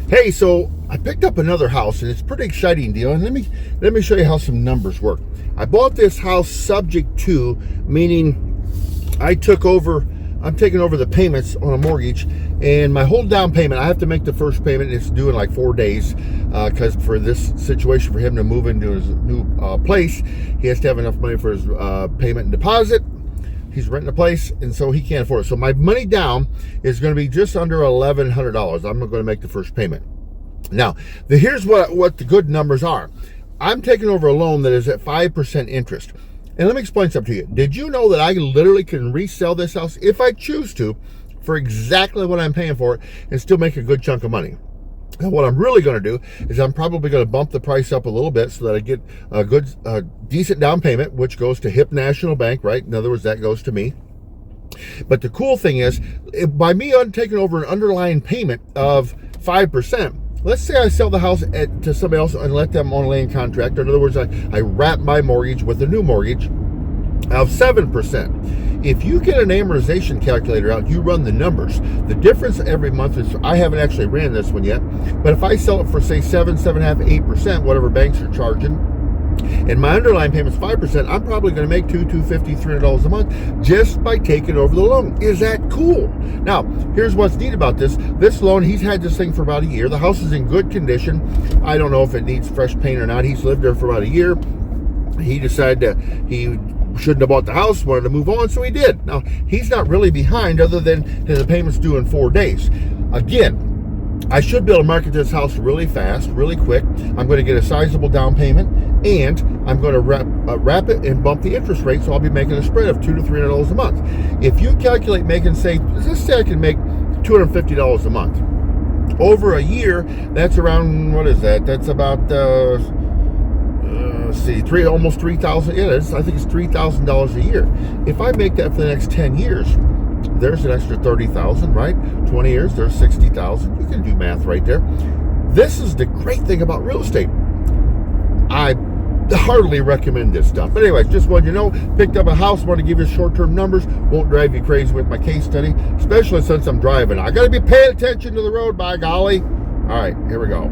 Hey, so I picked up another house, and it's a pretty exciting deal. And let me show you how some numbers work. I bought this house subject to, meaning I'm taking over the payments on a mortgage, and my whole down payment, I have to make the first payment. It's due in like 4 days, because for this situation, for him to move into his new place, he has to have enough money for his payment and deposit. He's renting a place, and so he can't afford it. So my money down is going to be just under $1,100. I'm going to make the first payment. Now, here's what the good numbers are. I'm taking over a loan that is at 5% interest. And let me explain something to you. Did you know that I literally can resell this house if I choose to for exactly what I'm paying for it and still make a good chunk of money? Now, what I'm really going to do is I'm probably going to bump the price up a little bit so that I get a good, decent down payment, which goes to HIP National Bank, right? In other words, that goes to me. But the cool thing is, by me taking over an underlying payment of 5%, let's say I sell the house to somebody else and let them on a land contract. In other words, I wrap my mortgage with a new mortgage of 7%. If you get an amortization calculator out, you run the numbers. The difference every month is, I haven't actually ran this one yet, but if I sell it for say 7.5%, 8%, whatever banks are charging, and my underlying payment's 5%, I'm probably going to make $250, $300 a month just by taking over the loan. Is that cool? Now, here's what's neat about this. This loan, he's had this thing for about a year. The house is in good condition. I don't know if it needs fresh paint or not. He's lived there for about a year. He decided that he shouldn't have bought the house, wanted to move on, so he did. Now, he's not really behind other than his payment's due in 4 days. Again, I should be able to market this house really fast, really quick. I'm going to get a sizable down payment, and I'm going to wrap it and bump the interest rate, so I'll be making a spread of $200 to $300 a month. If you calculate making, say, let's say I can make $250 a month. Over a year, that's around, what is that? That's about, let's see, almost $3,000. Yeah, I think it's $3,000 a year. If I make that for the next 10 years, there's an extra $30,000, right? 20 years, there's $60,000. You can do math right there. This is the great thing about real estate. I hardly recommend this stuff. But anyways, just wanted you to know, picked up a house, want to give you short-term numbers, won't drive you crazy with my case study, especially since I'm driving. I got to be paying attention to the road, by golly. All right, here we go.